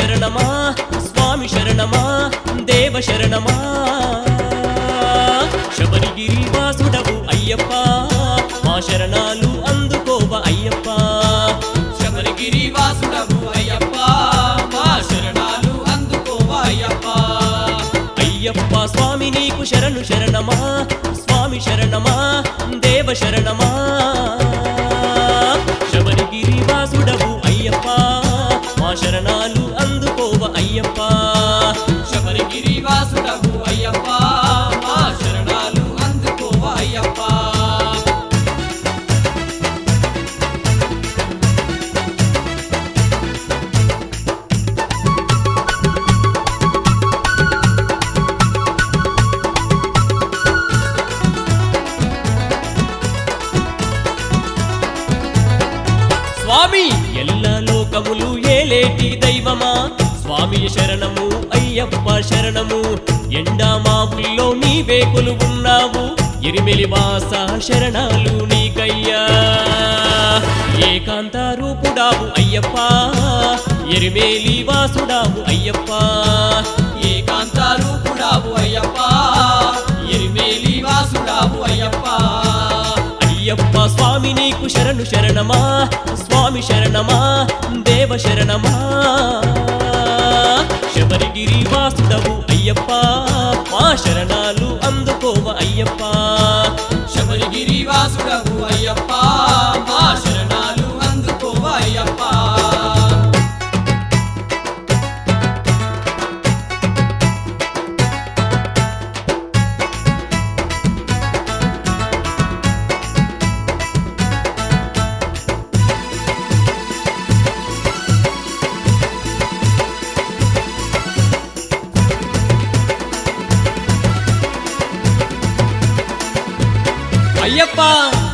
శరణమా స్వామి శరణమా దేవ శరణమా శబరిగిరి వాసుడవు అయ్యప్ప మా శరణాలు అందుకోవ అయ్యప్ప శబరిగిరి వాసుడవు అయ్యప్ప మా శరణాలు అందుకోవ అయ్యప్ప అయ్యప్ప స్వామి నీకు శరణు శరణమా స్వామి శరణమా దేవ శరణమా శబరిగిరి వాసుడవు అయ్యప్ప మా శరణాలు అందుకోవ అయ్యప్ప శబరిగిరి వాసుడవు అయ్యప్ప మా శరణాలు అందుకోవ అయ్యప్ప స్వామి ఎల్ల లోకములు ఏలేటి దైవమా స్వామి శరణము అయ్యప్ప శరణము ఎండా మాపుల్లో నీవే కొలువున్నావు ఎరిమెలి వాస శరణాలు నీకయ్యా ఏకాంత రూపుడావు అయ్యప్ప ఎరిమేలి వాసుడావు అయ్యప్ప ఏకాంత రూపుడావు అయ్యప్ప ఎరిమేలి వాసుడావు అయ్యప్ప అయ్యప్ప స్వామి నీకు శరణు శరణమా స్వామి శరణమా దేవ శరణమా శబరిగిరి వాసుడవు అయ్యప్ప మా శరణాలు అందుకోవ అయ్యప్ప శబరిగిరి వాసుడవు అయ్యప్ప మా శరణాలు అందుకోవ అయ్యప్ప అయ్యప్ప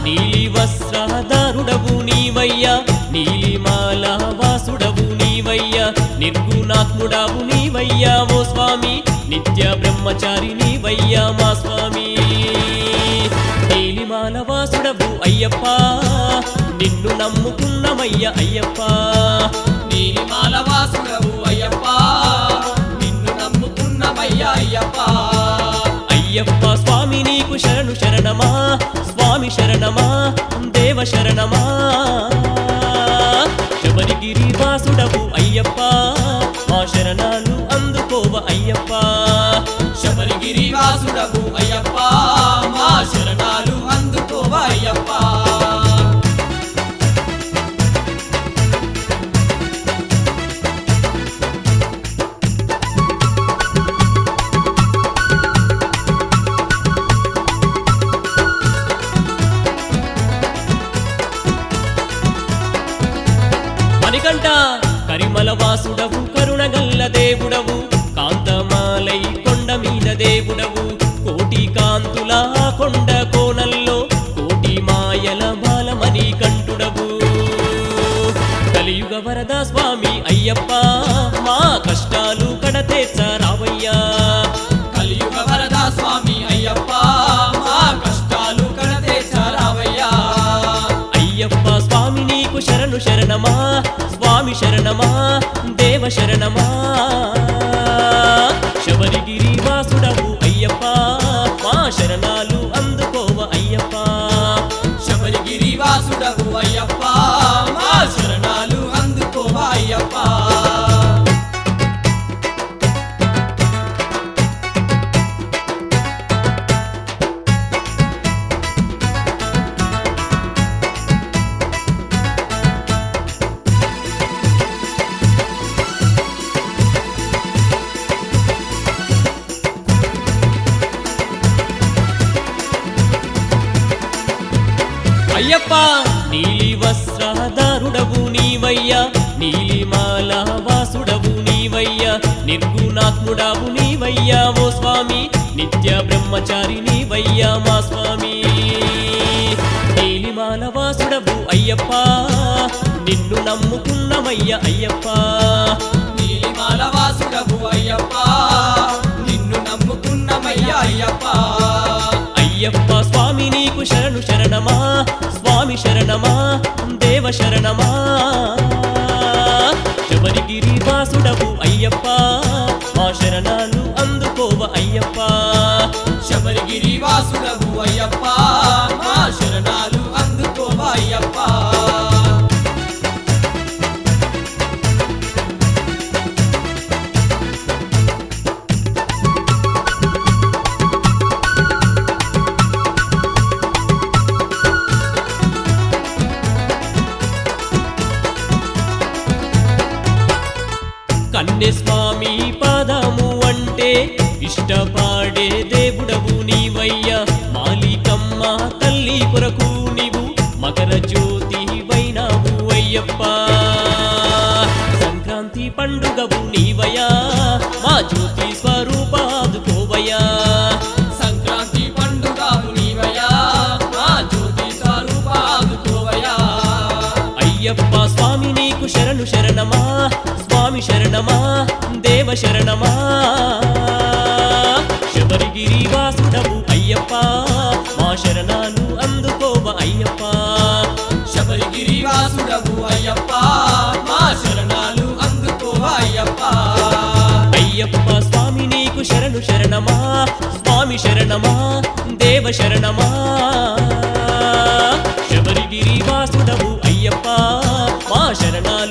నీలి వస్త్రధారుడవు నీవయ్యా నీలిమాల వాసుడవు నీవయ్యా నిర్గుణాత్ముడవు నీవయ్యా ఓ స్వామి నిత్య బ్రహ్మచారి నీవయ్యా మా స్వామి నీలిమాల వాసుడవు అయ్యప్ప నిన్ను నమ్ముకున్నమయ్య అయ్యప్ప నీలిమాల వాసుడవు అయ్యప్ప నిన్ను నమ్ముకున్నమయ్య అయ్యప్ప అయ్యప్ప స్వామి నీకు శరణు శరణమా స్వామి శరణమా దేవ శరణమా శబరిగిరి వాసుడవు అయ్యప్ప మా శరణాలు అందుకోవ అయ్యప్ప శబరిగిరి వాసుడవు అయ్యప్ప మా శరణాలు అందుకోవ అయ్యప్ప మణికంఠ కరిమల వాసుడవు కరుణగల్ల దేవుడవు కాంతమాలై కొండ మీద దేవుడవు కోటి కాంతుల కొండ కోనల్లో కోటి మాయల బాలమణి కంఠుడవు కలియుగ వరద స్వామి అయ్యప్ప మా కష్టాలు కడతేర్చరావయ్యా కలియుగ వరద స్వామి అయ్యప్ప మా కష్టాలు కడతేర్చరావయ్యా అయ్యప్ప స్వామి నీకు శరణు శరణమా స్వామి శరణమా దేవ శరణమా శబరిగిరి వాసుడవు అయ్యప్ప మా శరణాలు అందుకోవ అయ్యప్ప శబరిగిరి వాసుడవు అయ్యప్ప మా శరణాలు అందుకోవ అయ్యప్ప అయ్యప్ప నీలి వస్త్రధారుడవు నీవయ్యా నీలిమాల వాసుడవు నీవయ్యా నిర్గుణాత్ముడవు నీవయ్యా ఓ స్వామి నిత్య బ్రహ్మచారి నీవయ్యా మా స్వామి నీలిమాల వాసుడవు అయ్యప్ప నిన్ను నమ్ముకున్నమయ్య అయ్యప్ప నీలిమాల వాసుడవు అయ్యప్ప నిన్ను నమ్ముకున్నమయ్య అయ్యప్ప అయ్యప్ప స్వామి నీకు శరణు శరణమా స్వామి శరణమా దేవ శరణమా శబరిగిరి వాసుడవు అయ్యప్ప మా శరణాలు అందుకోవ అయ్యప్ప శబరిగిరి వాసుడవు అయ్యప్ప మా శరణాలు అందుకోవా అయ్యప్ప కన్నె స్వామి పాదము అంటే ఇష్టపాడే దేవుడవు నీవయ్యా మాలికమ్మ తల్లి కొరకు నీవు మకర జ్యోతి వైనావు అయ్యప్ప సంక్రాంతి పండుగవు నీవయ్యా మా జ్యోతి స్వరూపాదుకోవయ్యా సంక్రాంతి పండుగవు నీవయ్యా మా జ్యోతి స్వరూపాదుకోవయ్యా అయ్యప్ప స్వామి నీకు శరణు శరణమా స్వామి శరణమా దేవ శరణమా శబరిగిరి వాసుడవు అయ్యప్ప మా శరణాలు అందుకోవ అయ్యప్ప శబరిగిరి వాసుడవు అయ్యప్ప మా శరణాలు అందుకోవా అయ్యప్ప అయ్యప్ప స్వామి నీకు శరణు శరణమా స్వామి శరణమా దేవ శరణమా శబరిగిరి వాసుడవు అయ్యప్ప మా శరణాలు